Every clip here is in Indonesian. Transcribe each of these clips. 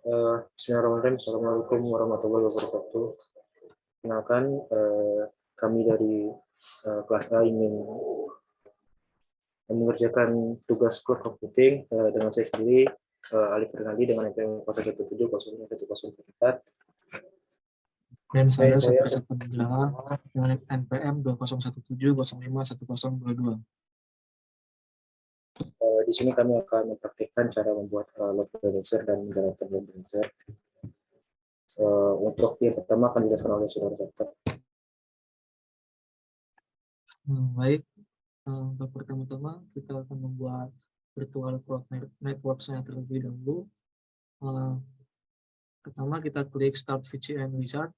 Bismillahirrahmanirrahim. Assalamualaikum warahmatullahi wabarakatuh. Kenalkan, kami dari kelas A ingin mengerjakan tugas cloud computing dengan saya sendiri, Alif Fernandi dengan NPM 01700104. Dan saya Saprisa Panjala dengan NPM 2017051022. Di sini kami akan mempraktikkan cara membuat load balancer dan menjalankan load balancer. Untuk yang pertama akan dijelaskan oleh saudara Dr. Baik, untuk pertama-tama kita akan membuat virtual cloud network-nya terlebih dahulu. Pertama kita klik Start VCN Wizard.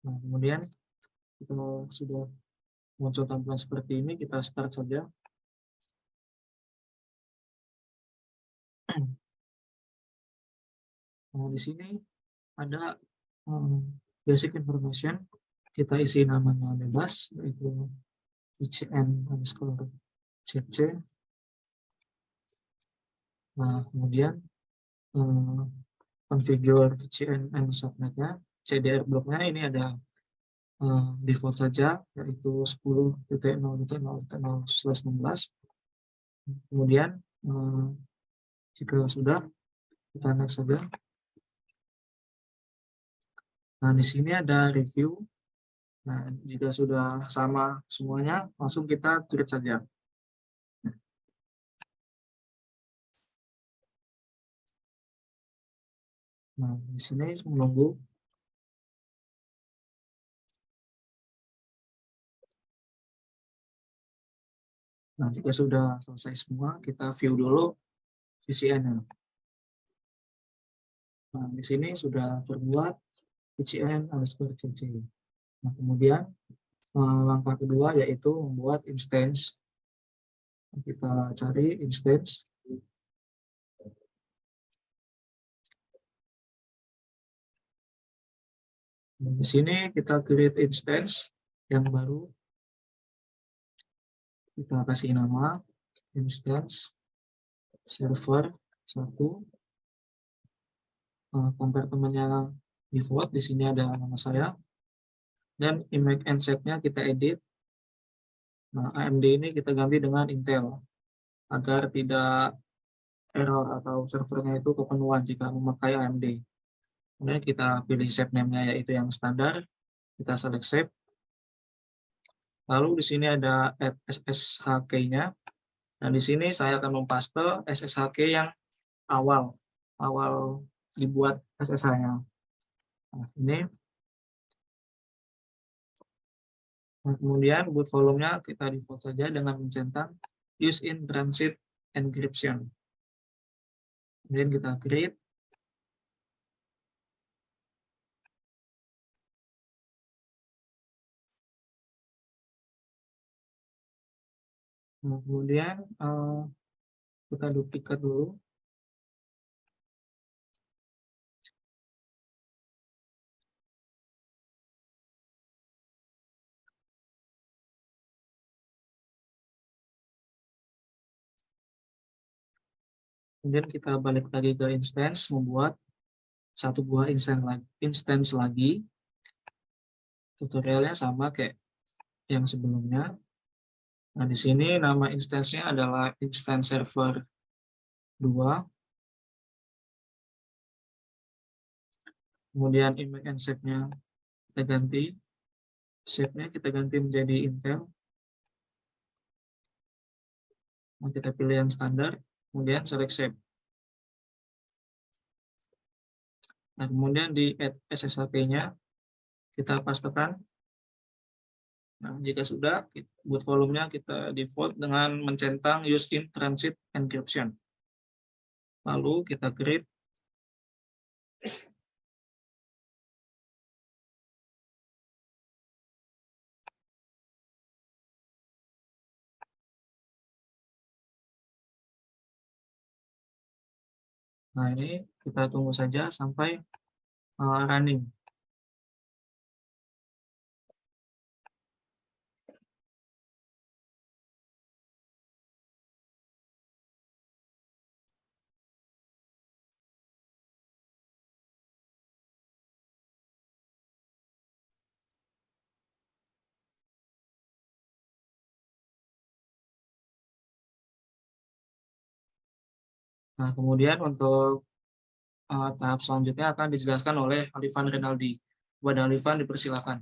Nah, kemudian kita sudah muncul tampilan seperti ini, kita start saja. Nah, di sini ada basic information, kita isi namanya bebas, yaitu VCN_CC. Nah, kemudian configure VCN and subnetnya, CDR blocknya ini ada default saja, yaitu 10.0.0.0/16. Kemudian jika sudah, kita next saja. Nah, di sini ada review. Nah, jika sudah sama semuanya, langsung kita create saja. Nah, di sini menunggu. Nah, jika sudah selesai semua, kita view dulu VCN-nya. Nah, di sini sudah terbuat VCN_CC. Nah, kemudian langkah kedua yaitu membuat instance. Kita cari instance. Nah, di sini kita create instance yang baru. Kita kasih nama instance server 1. Kompartemennya default, di sini ada nama saya. Dan image and set-nya kita edit. Nah, AMD ini kita ganti dengan Intel agar tidak error atau servernya itu kepenuhan jika memakai AMD. Kemudian kita pilih shape name-nya yaitu yang standar, kita select shape. Lalu di sini ada add SSH-key-nya. Dan di sini saya akan mempaste SSH-key yang awal dibuat SSH-nya. Nah, ini. Nah, kemudian boot volume-nya kita default saja dengan mencentang use in transit encryption. Kemudian kita create. Nah, kemudian kita duplikat dulu. Kemudian kita balik lagi ke instance, membuat satu buah instance lagi. Tutorialnya sama kayak yang sebelumnya. Nah, di sini nama instance-nya adalah instance server 2. Kemudian image and shape-nya kita ganti. Shape-nya kita ganti menjadi Intel. Nah, kita pilih yang standar, kemudian select shape. Nah, kemudian di add SSH-nya kita pastekan. Nah, jika sudah, boot volume-nya kita default dengan mencentang use in transit encryption. Lalu kita create. Nah, ini kita tunggu saja sampai running. Nah, kemudian untuk tahap selanjutnya akan dijelaskan oleh Alifan Renaldi. Kepada Alifan dipersilakan.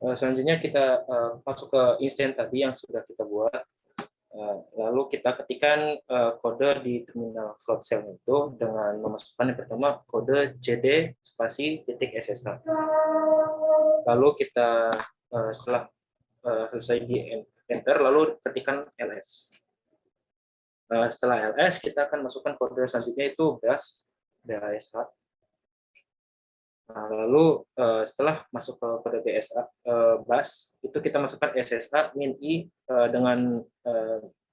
Selanjutnya kita masuk ke instance tadi yang sudah kita buat. Lalu kita ketikkan kode di terminal Cloud Shell itu dengan memasukkan yang pertama kode cd spasi titik ssh. Lalu kita setelah selesai di enter, lalu ketikkan ls. Setelah ls kita akan masukkan kode selanjutnya itu bash. Nah, lalu setelah masuk ke kode bash itu kita masukkan SSH min i dengan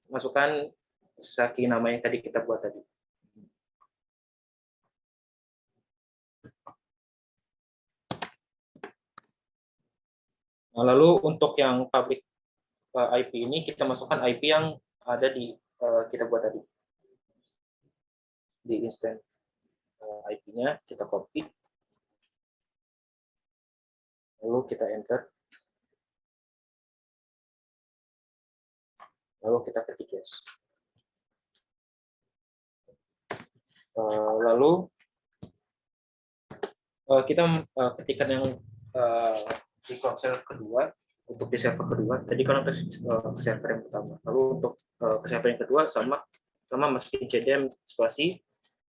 masukkan sesaki nama yang tadi kita buat tadi. Nah, lalu untuk yang public IP ini kita masukkan IP yang ada di kita buat tadi di instance IP-nya kita copy, lalu kita enter, lalu kita ketik yes. Lalu kita ketikkan yang di konsol kedua untuk di server kedua. Tadi kan untuk ke server yang pertama. Lalu untuk ke server yang kedua sama masukin cdm spasi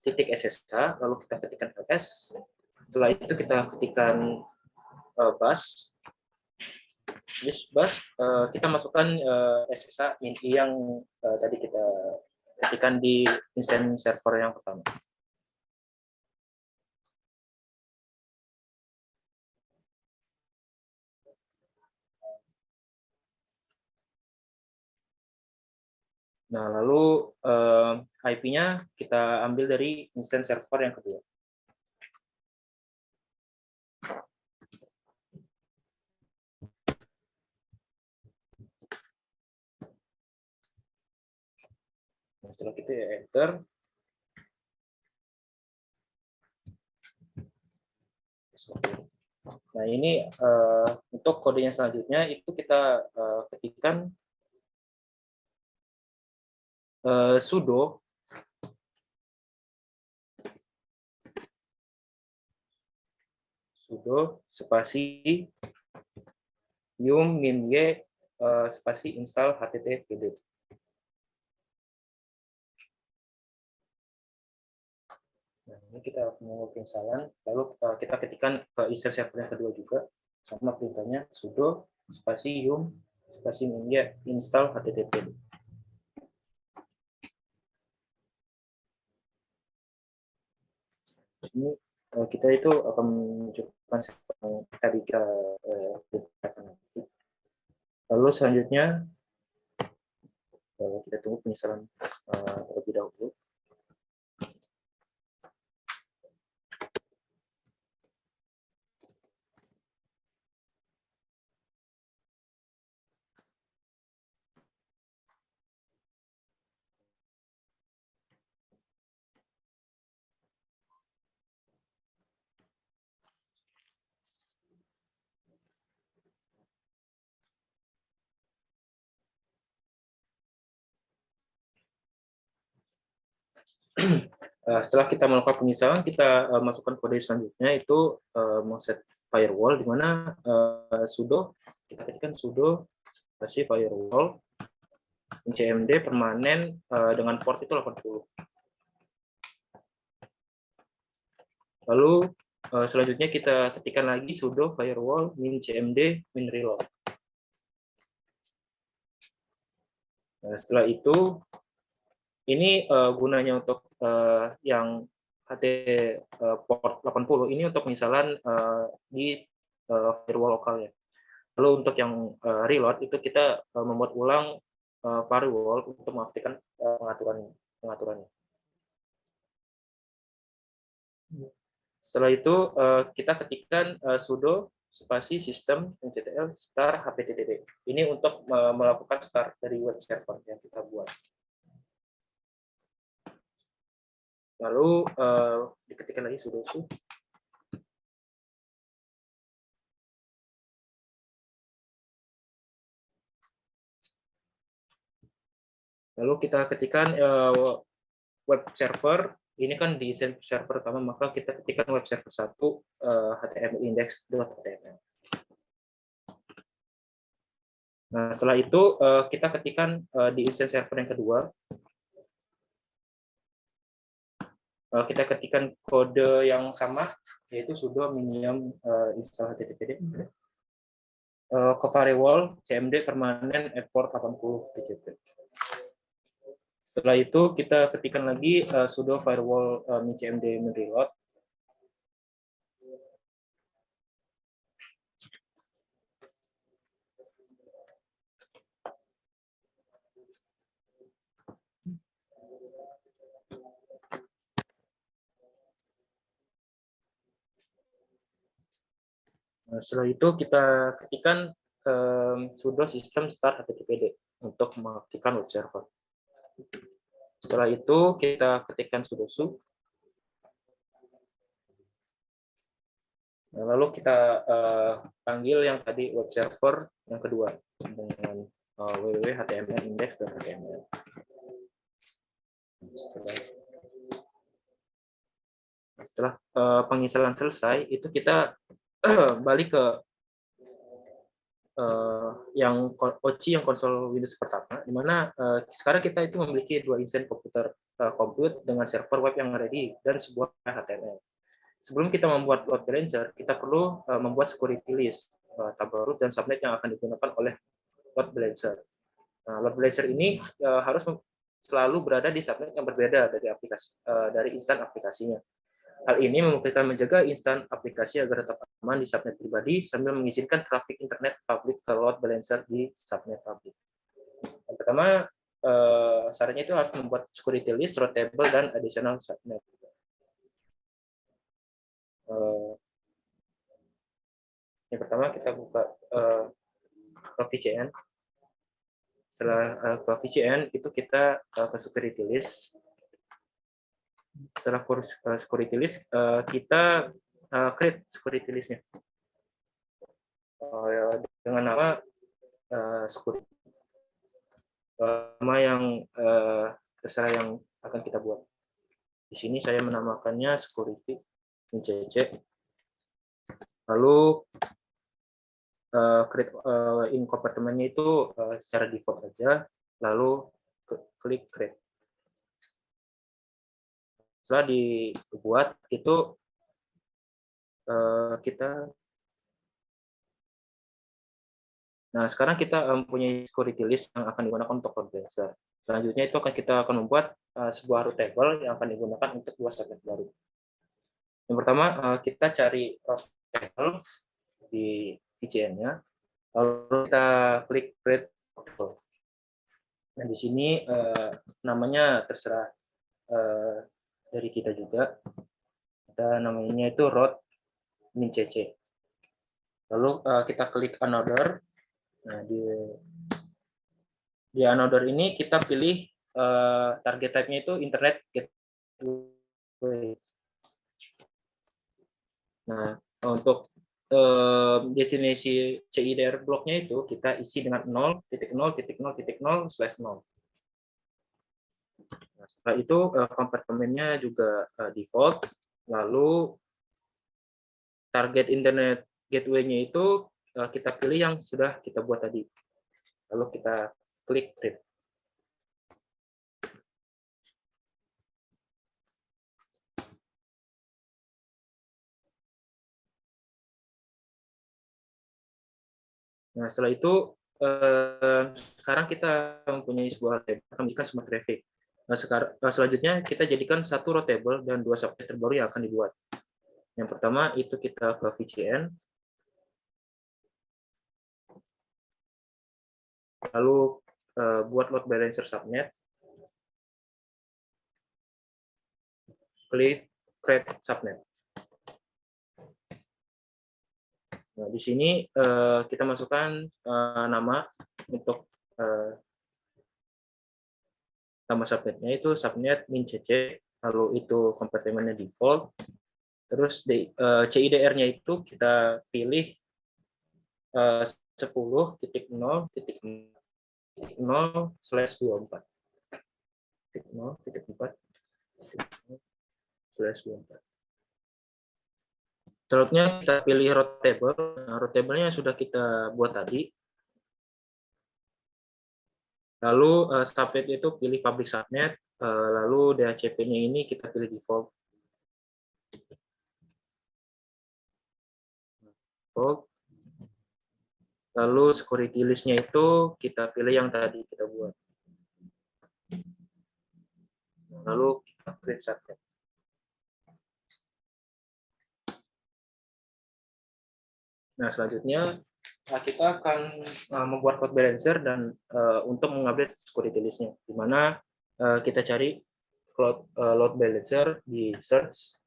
titik ssh, lalu kita ketikkan ls. Setelah itu kita ketikkan bash. Bash kita masukkan ssh min i yang tadi kita ketikkan di instance server yang pertama. Nah, lalu IP-nya kita ambil dari instance server yang kedua. Nah, setelah itu ya enter. Nah, ini untuk kodenya selanjutnya itu kita ketikkan sudo spasi yum min y spasi install httpd. Nah, ini kita menunggu penginstalan, lalu kita ketikkan ke instance server yang kedua juga sama perintahnya sudo spasi yum spasi min y install httpd. Ini kita itu akan menunjukkan server yang tadi kita lalu selanjutnya kita tunggu penginstalan terlebih dahulu. Setelah kita melakukan penginstalan, kita masukkan kode selanjutnya itu set firewall, di mana sudo kita ketikkan sudo spasi firewall cmd permanen dengan port itu 80. Lalu selanjutnya kita ketikkan lagi sudo firewall min cmd min reload. Nah, setelah itu ini gunanya untuk yang HT port 80 ini untuk misalnya di firewall lokal ya. Lalu untuk yang reload itu kita membuat ulang firewall untuk memastikan pengaturannya. Setelah itu kita ketikkan sudo spasi sistem nctl star hpttd. Ini untuk melakukan start dari web server yang kita buat. Lalu diketikkan lagi sudo su. Lalu kita ketikkan web server, ini kan di server pertama, maka kita ketikkan web server 1 HTML index.html. Nah, setelah itu kita ketikkan di instance server yang kedua, kita ketikkan kode yang sama, yaitu sudo minimum install httpd ke firewall cmd permanen export 80 TCP. Setelah itu kita ketikkan lagi sudo firewall cmd reload. Nah, setelah itu kita ketikkan sudo system start httpd untuk mengaktifkan web server. Setelah itu kita ketikkan sudo su. Nah, lalu kita panggil yang tadi web server yang kedua dengan www.htmlindex.html. Setelah penginstalan selesai, itu kita balik ke yang OC yang konsol Windows pertama, di mana sekarang kita itu memiliki 2 instansi komputer compute dengan server web yang ready dan sebuah HTML. Sebelum kita membuat load balancer, kita perlu membuat security list, tabarut dan subnet yang akan digunakan oleh load balancer. Nah, load balancer ini harus selalu berada di subnet yang berbeda dari aplikasi dari instan aplikasinya. Hal ini memungkinkan menjaga instan aplikasi agar tetap aman di subnet pribadi sambil mengizinkan trafik internet publik ke load balancer di subnet publik. Yang pertama, syaratnya itu harus membuat security list, route table, dan additional subnet. Yang pertama kita buka ke VCN. Setelah ke VCN itu kita ke security list. Setelah security list, kita create security list-nya dengan nama security, nama yang terserah yang akan kita buat. Di sini saya menamakannya security cc. Lalu create in kompartemennya itu secara default aja, lalu klik create. Setelah dibuat itu sekarang kita mempunyai security list yang akan digunakan untuk load balancer. Selanjutnya itu kita akan membuat sebuah route table yang akan digunakan untuk 2 subnet baru. Yang pertama kita cari route table di VCN-nya, lalu kita klik create table. Nah, di sini namanya terserah dari kita juga. Kita namanya itu route min cc. Lalu kita klik another. Nah, di another ini kita pilih target type-nya itu internet gateway. Nah, untuk destinasi CIDR bloknya itu kita isi dengan 0.0.0.0/0. Nah, setelah itu kompartemennya juga default, lalu target internet gateway-nya itu kita pilih yang sudah kita buat tadi, lalu kita klik create. Nah, setelah itu sekarang kita mempunyai sebuah table akan menjadikan semua traffic. Nah, selanjutnya kita jadikan satu route table dan 2 subnet terbaru yang akan dibuat. Yang pertama itu kita ke VCN, lalu buat load balancer subnet, klik create subnet. Nah, di sini kita masukkan nama untuk nama subnetnya itu subnet min cc, lalu itu kompartemennya default, terus CIDR-nya itu kita pilih 10.0.0/24. 0.0.4/24. Selanjutnya kita pilih route table. Nah, route table-nya sudah kita buat tadi. Lalu subnet itu pilih public subnet. Lalu DHCP-nya ini kita pilih default. Lalu security list-nya itu kita pilih yang tadi kita buat. Lalu kita create subnet. Nah, selanjutnya kita akan membuat load balancer dan untuk mengupdate security list-nya, di mana kita cari load balancer di search.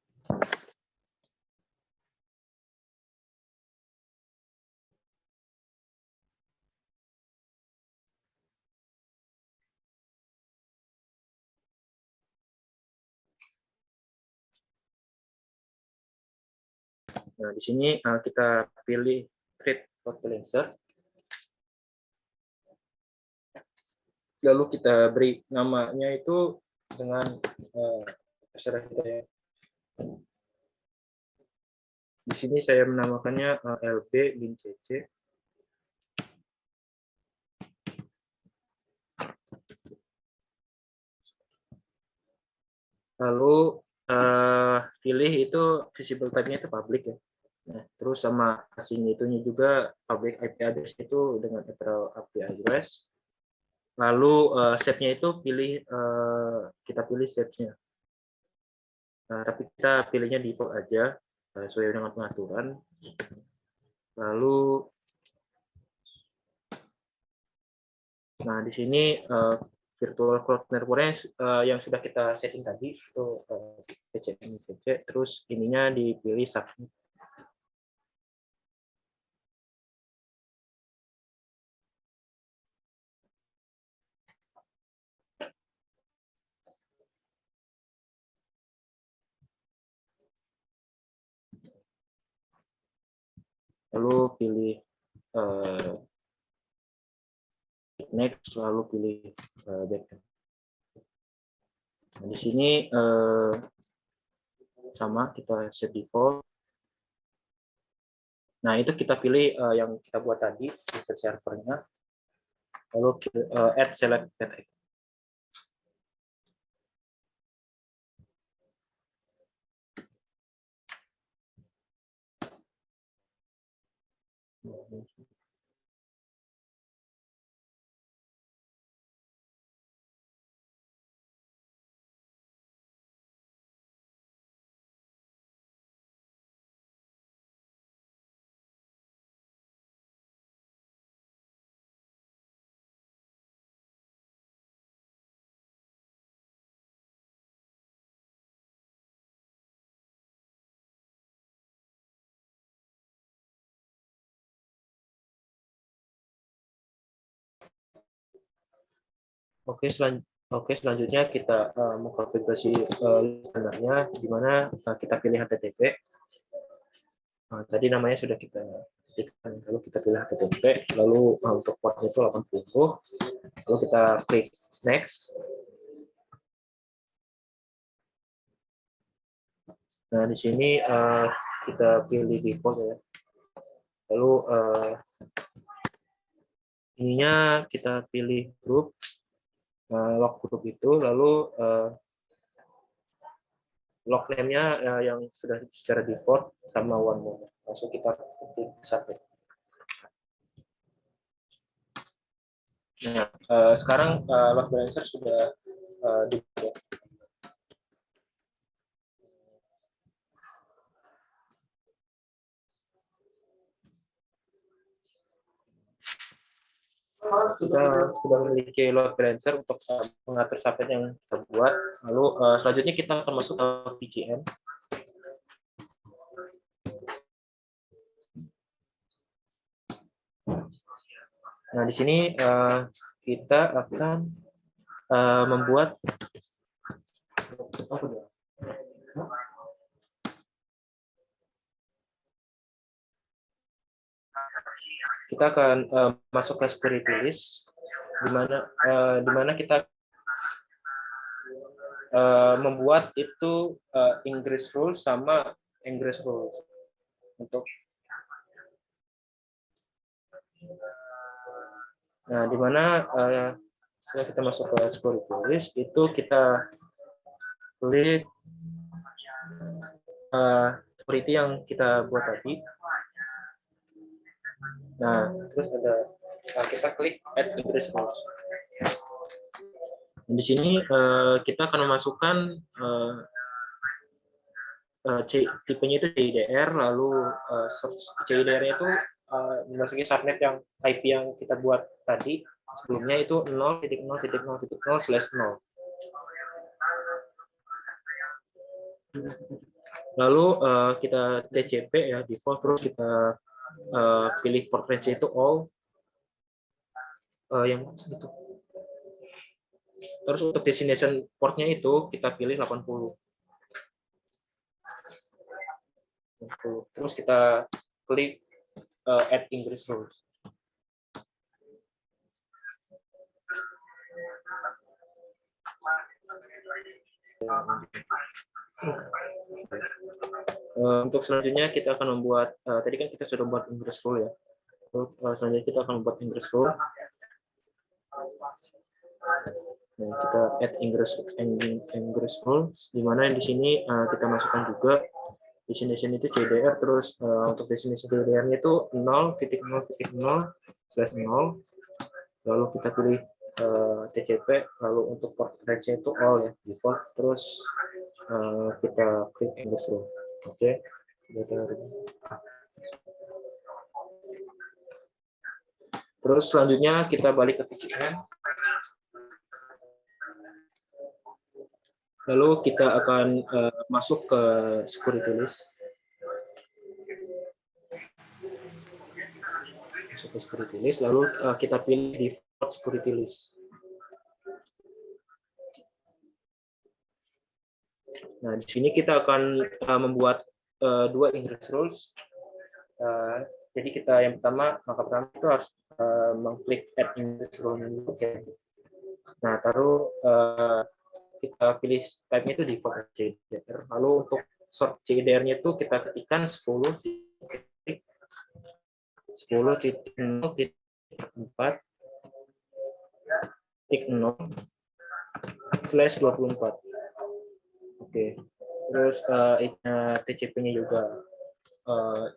Nah, di sini kita pilih create load balancer. Lalu kita beri namanya itu dengan terserah kita ya. Di sini saya menamakannya LB bin CC. Lalu pilih itu visible type-nya itu public ya. Nah, terus sama asing itunya juga public IP address itu dengan literal API address. Lalu set-nya itu kita pilih set-nya. Nah, tapi kita pilihnya default aja sesuai dengan pengaturan. Lalu nah di sini virtual cloud network yang sudah kita setting tadi itu PCM, terus ininya dipilih subnet. Lalu pilih next, lalu pilih backend. Nah, di sini sama kita set default. Nah, itu kita pilih yang kita buat tadi, set servernya. Lalu add select path. Oke, selanjutnya kita mengkonfigurasi standarnya, di mana kita pilih HTTP. Tadi namanya sudah kita ketikkan, lalu kita pilih HTTP, lalu untuk portnya itu 80, lalu kita klik next. Nah, di sini kita pilih default ya. Lalu ininya kita pilih grup, log grup itu, lalu log name-nya yang sudah secara default sama one more. Langsung kita ketik submit. Nah, sekarang load balancer sudah dibuat. Kita sudah memiliki load balancer untuk mengatur subnet yang kita buat. Lalu selanjutnya kita akan masuk ke VCN. Nah, di sini kita akan membuat kita akan masuk ke security list, di mana kita membuat itu ingress rules sama egress rules. Nah, di mana setelah kita masuk ke security list, itu kita klik security yang kita buat tadi. Nah, terus kita klik add ingress rules. Di sini kita akan memasukkan tipenya itu CIDR, lalu CIDR-nya itu memasuki subnet yang IP yang kita buat tadi sebelumnya itu 0.0.0.0/0. Lalu kita TCP ya default, terus kita pilih port range itu all, yang itu. Terus untuk destination portnya itu kita pilih 80. Terus kita klik add ingress rules. Untuk selanjutnya kita akan membuat, tadi kan kita sudah buat ingress rule ya. Selanjutnya kita akan membuat ingress rule. Nah, kita add ingress rules, di mana di sini kita masukkan juga destination itu CDR, terus untuk destination CDR-nya itu 0.0.0/0, lalu kita pilih TCP, lalu untuk port range itu all ya default, terus kita klik ingress rule. Oke. Terus selanjutnya kita balik ke VPN. Lalu kita akan masuk ke security list. Masuk ke security list, lalu kita pilih default security list. Nah, di sini kita akan membuat dua ingress rules. Jadi kita yang pertama itu harus mengklik add ingress rule dulu. Nah, kita pilih type-nya itu default CIDR. Lalu untuk sort CIDR-nya itu kita ketikkan 10.0.4/24. Oke. Terus TCP-nya juga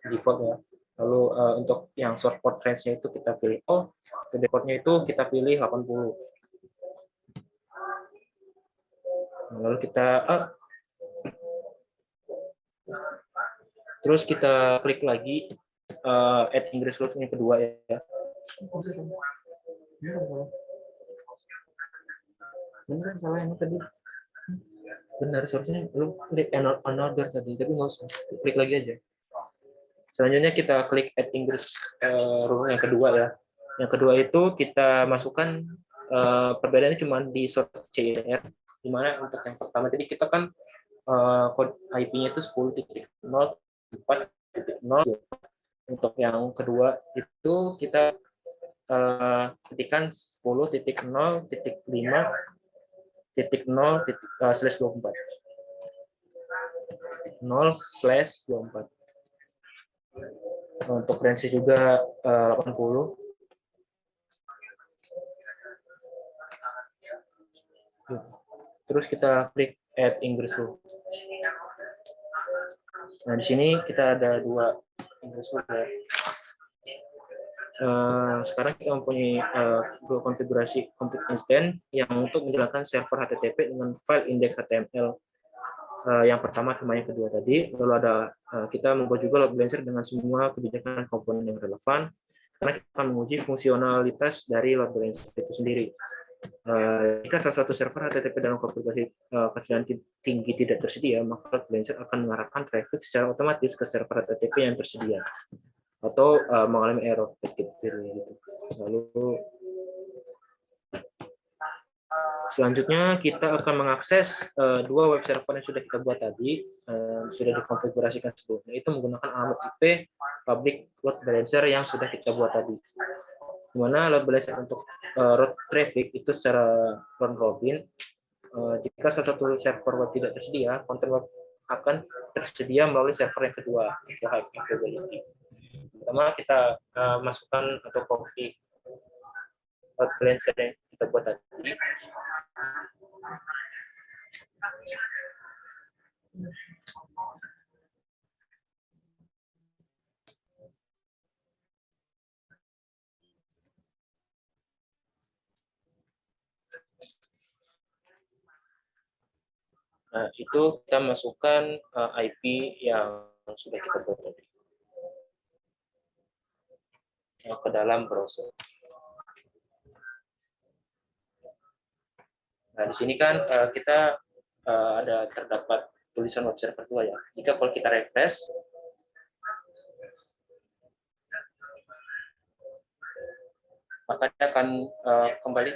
default ya. Lalu untuk yang sort port range-nya itu kita pilih all, default-nya itu kita pilih 80. Lalu kita terus kita klik lagi add ingress rules yang kedua ya. Benar, salah yang tadi. Benar, seharusnya lu klik another tadi, tapi nggak usah, klik lagi aja. Selanjutnya kita klik add ingress rule yang kedua ya. Yang kedua itu kita masukkan perbedaannya cuma di sort CIDR, di mana untuk yang pertama tadi kita kan kode IP-nya itu 10.0.4.0. Untuk yang kedua itu kita ketikkan 10.0.5.0/24. 0/24. Untuk range juga 80. Terus kita klik add ingress rule. Nah, di sini kita ada dua ingress rule ya. Sekarang kita mempunyai dua konfigurasi complete instance yang untuk menjalankan server HTTP dengan file index HTML yang pertama sama yang kedua tadi. Lalu ada kita membuat juga load balancer dengan semua kebijakan komponen yang relevan, karena kita akan menguji fungsionalitas dari load balancer itu sendiri. Jika salah satu server HTTP dalam konfigurasi kecepatan tinggi tidak tersedia, maka load balancer akan mengarahkan traffic secara otomatis ke server HTTP yang tersedia atau mengalami error gitu. Lalu selanjutnya kita akan mengakses dua web server yang sudah kita buat tadi, sudah dikonfigurasikan sebelumnya, itu menggunakan alamat IP public load balancer yang sudah kita buat tadi. Di mana load balancer untuk route traffic itu secara round robin Jika salah satu server web tidak tersedia, konten web akan tersedia melalui server yang kedua, itu high availability. Pertama kita masukkan atau copy balancer yang kita buat tadi. Nah, itu kita masukkan IP yang sudah kita buat tadi ke dalam browser. Nah, di sini kan kita ada terdapat tulisan web server 2 ya. Jika kalau kita refresh, maka dia akan kembali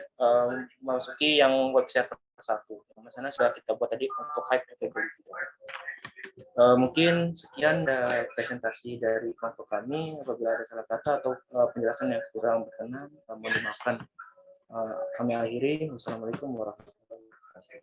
memasuki yang web server 1. Yang sana sudah kita buat tadi untuk high availability. Mungkin sekian dari presentasi dari kelompok kami. Apabila ada salah kata atau penjelasan yang kurang berkenan, mohon dimaafkan. Kami akhiri. Wassalamualaikum warahmatullahi wabarakatuh.